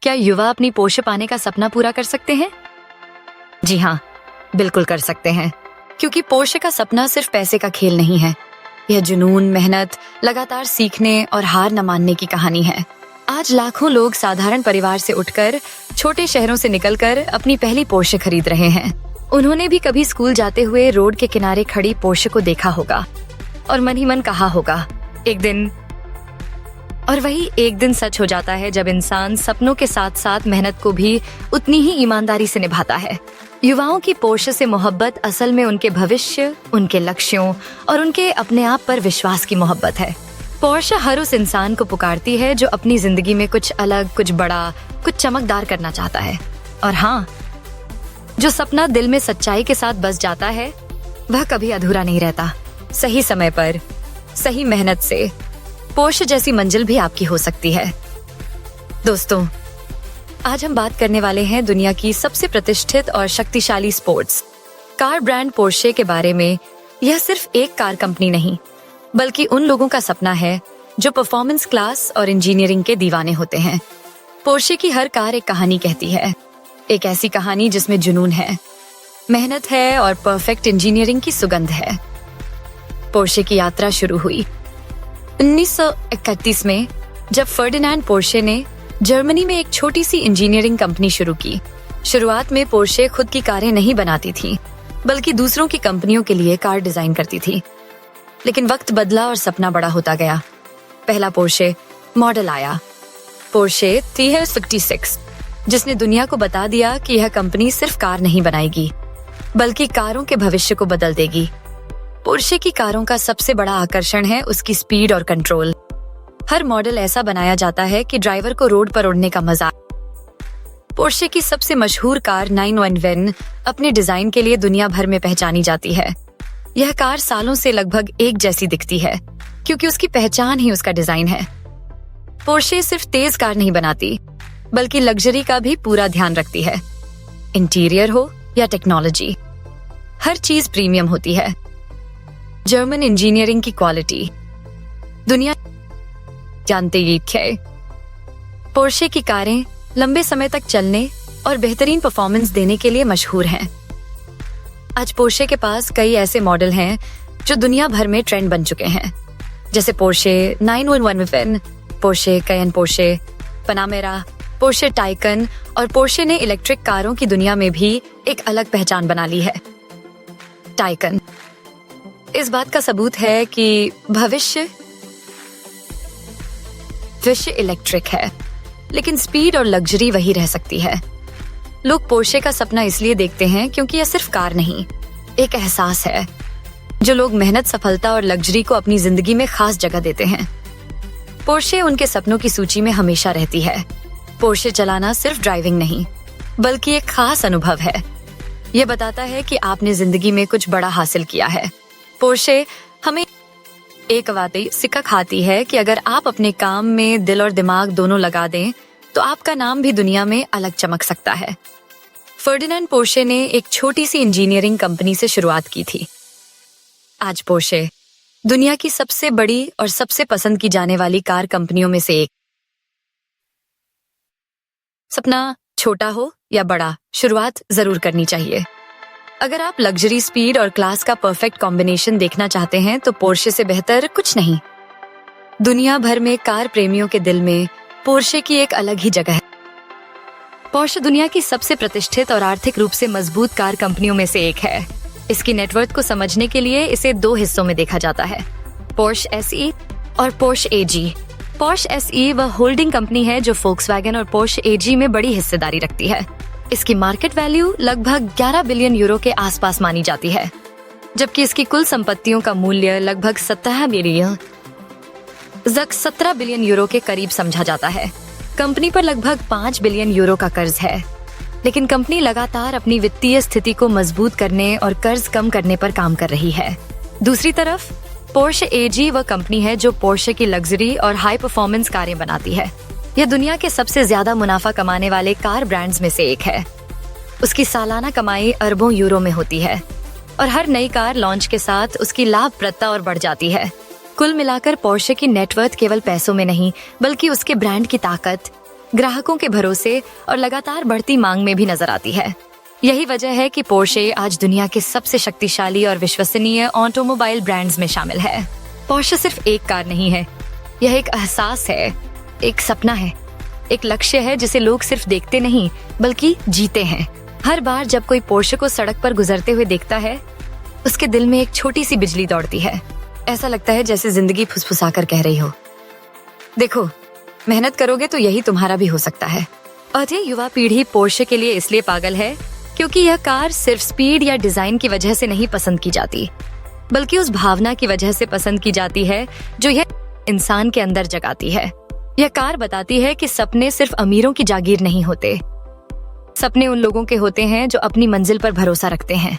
क्या युवा अपनी पोर्शे पाने का सपना पूरा कर सकते हैं? जी हाँ, बिल्कुल कर सकते हैं, क्योंकि पोर्शे का सपना सिर्फ पैसे का खेल नहीं है। यह जुनून, मेहनत, लगातार सीखने और हार न मानने की कहानी है। आज लाखों लोग साधारण परिवार से उठकर छोटे शहरों से निकलकर अपनी पहली पोर्शे खरीद रहे हैं। उन्होंने भी कभी स्कूल जाते हुए रोड के किनारे खड़ी पोर्शे को देखा होगा और मन ही मन कहा होगा एक दिन। और वही एक दिन सच हो जाता है जब इंसान सपनों के साथ साथ मेहनत को भी उतनी ही ईमानदारी से निभाता है। युवाओं की पोर्शे से मोहब्बत असल में उनके भविष्य, उनके लक्ष्यों और उनके अपने आप पर विश्वास की मोहब्बत है। पोर्शे हर उस इंसान को पुकारती है जो अपनी जिंदगी में कुछ अलग, कुछ बड़ा, कुछ चमकदार करना चाहता है। और हाँ, जो सपना दिल में सच्चाई के साथ बस जाता है वह कभी अधूरा नहीं रहता। सही समय पर, सही मेहनत से पोर्शे जैसी मंजिल भी आपकी हो सकती है। दोस्तों, आज हम बात करने वाले हैं दुनिया की सबसे प्रतिष्ठित और शक्तिशाली स्पोर्ट्स कार ब्रांड पोर्शे के बारे में। यह सिर्फ एक कार कंपनी नहीं, बल्कि उन लोगों का सपना है जो परफॉर्मेंस, क्लास और इंजीनियरिंग के दीवाने होते हैं। पोर्शे की हर कार एक कहानी कहती है, एक ऐसी कहानी जिसमें जुनून है, मेहनत है और परफेक्ट इंजीनियरिंग की सुगंध है। पोर्शे की यात्रा शुरू हुई 1931 में, जब फर्डिनांड पोर्शे ने जर्मनी में एक छोटी सी इंजीनियरिंग कंपनी शुरू की। शुरुआत में पोर्शे खुद की कारें नहीं बनाती थी, बल्कि दूसरों की कंपनियों के लिए कार डिजाइन करती थी। लेकिन वक्त बदला और सपना बड़ा होता गया। पहला पोर्शे मॉडल आया, पोर्शे 356, जिसने दुनिया को बता दिया कि यह कंपनी सिर्फ कार नहीं बनाएगी, बल्कि कारों के भविष्य को बदल देगी। पोर्शे की कारों का सबसे बड़ा आकर्षण है उसकी स्पीड और कंट्रोल। हर मॉडल ऐसा बनाया जाता है कि ड्राइवर को रोड पर उड़ने का मजा। पोर्शे की सबसे मशहूर कार 911 अपने डिजाइन के लिए दुनिया भर में पहचानी जाती है। यह कार सालों से लगभग एक जैसी दिखती है, क्योंकि उसकी पहचान ही उसका डिजाइन है। पोर्शे सिर्फ तेज कार नहीं बनाती, बल्कि लग्जरी का भी पूरा ध्यान रखती है। इंटीरियर हो या टेक्नोलॉजी, हर चीज प्रीमियम होती है। जर्मन इंजीनियरिंग की क्वालिटी दुनिया जानते ही है। पोर्शे की कारें लंबे समय तक चलने और बेहतरीन परफॉर्मेंस देने के लिए मशहूर हैं। आज पोर्शे के पास कई ऐसे मॉडल हैं जो दुनिया भर में ट्रेंड बन चुके हैं, जैसे Porsche 911, Porsche Cayenne, Porsche Panamera, Porsche Taycan. और पोर्शे ने इलेक्ट्रिक कारों की दुनिया में भी एक अलग पहचान बना ली है। टाइकन इस बात का सबूत है कि भविष्य इलेक्ट्रिक है, लेकिन स्पीड और लग्जरी वही रह सकती है। लोग पोर्शे का सपना इसलिए देखते हैं क्योंकि यह सिर्फ कार नहीं, एक एहसास है जो लोग मेहनत, सफलता और लग्जरी को अपनी जिंदगी में खास जगह देते हैं। पोर्शे उनके सपनों की सूची में हमेशा रहती है। पोर्शे चलाना सिर्फ ड्राइविंग नहीं, बल्कि एक खास अनुभव है। यह बताता है कि आपने जिंदगी में कुछ बड़ा हासिल किया है। पोर्शे हमें एक वाकई सिक्का खाती है कि अगर आप अपने काम में दिल और दिमाग दोनों लगा दें, तो आपका नाम भी दुनिया में अलग चमक सकता है। फर्डिनांड पोर्शे ने एक छोटी सी इंजीनियरिंग कंपनी से शुरुआत की थी। आज पोर्शे दुनिया की सबसे बड़ी और सबसे पसंद की जाने वाली कार कंपनियों में से एक। सपना छोटा हो या बड़ा, शुरुआत जरूर करनी चाहिए। अगर आप लग्जरी, स्पीड और क्लास का परफेक्ट कॉम्बिनेशन देखना चाहते हैं, तो पोर्शे से बेहतर कुछ नहीं। दुनिया भर में कार प्रेमियों के दिल में पोर्शे की एक अलग ही जगह है। पोर्शे दुनिया की सबसे प्रतिष्ठित और आर्थिक रूप से मजबूत कार कंपनियों में से एक है। इसकी नेटवर्थ को समझने के लिए इसे दो हिस्सों में देखा जाता है, पोर्शे एसई और पोर्शे एजी। पोर्शे एसई वह होल्डिंग कंपनी है जो फोक्सवैगन और पोर्शे एजी में बड़ी हिस्सेदारी रखती है। इसकी मार्केट वैल्यू लगभग 11 बिलियन यूरो के आसपास मानी जाती है, जबकि इसकी कुल संपत्तियों का मूल्य लगभग 17 बिलियन यूरो के करीब समझा जाता है। कंपनी पर लगभग 5 बिलियन यूरो का कर्ज है, लेकिन कंपनी लगातार अपनी वित्तीय स्थिति को मजबूत करने और कर्ज कम करने पर काम कर रही है। दूसरी तरफ पोर्शे एजी वह कंपनी है जो पोर्शे की लग्जरी और हाई परफॉर्मेंस कारें बनाती है। यह दुनिया के सबसे ज्यादा मुनाफा कमाने वाले कार ब्रांड्स में से एक है। उसकी सालाना कमाई अरबों यूरो में होती है और हर नई कार लॉन्च के साथ उसकी लाभप्रदता और बढ़ जाती है। कुल मिलाकर पोर्शे की नेटवर्थ केवल पैसों में नहीं, बल्कि उसके ब्रांड की ताकत, ग्राहकों के भरोसे और लगातार बढ़ती मांग में भी नजर आती है। यही वजह है कि पोर्शे आज दुनिया के सबसे शक्तिशाली और विश्वसनीय ऑटोमोबाइल ब्रांड्स में शामिल है। पोर्शे सिर्फ एक कार नहीं है, यह एक एहसास है, एक सपना है, एक लक्ष्य है जिसे लोग सिर्फ देखते नहीं बल्कि जीते हैं। हर बार जब कोई पोर्शे को सड़क पर गुजरते हुए देखता है, उसके दिल में एक छोटी सी बिजली दौड़ती है। ऐसा लगता है जैसे जिंदगी फुसफुसाकर कह रही हो, देखो, मेहनत करोगे तो यही तुम्हारा भी हो सकता है। और ये युवा पीढ़ी पोर्शे के लिए इसलिए पागल है क्योंकि यह कार सिर्फ स्पीड या डिजाइन की वजह से नहीं पसंद की जाती, बल्कि उस भावना की वजह से पसंद की जाती है जो यह इंसान के अंदर जगाती है। यह कार बताती है कि सपने सिर्फ अमीरों की जागीर नहीं होते, सपने उन लोगों के होते हैं जो अपनी मंजिल पर भरोसा रखते हैं।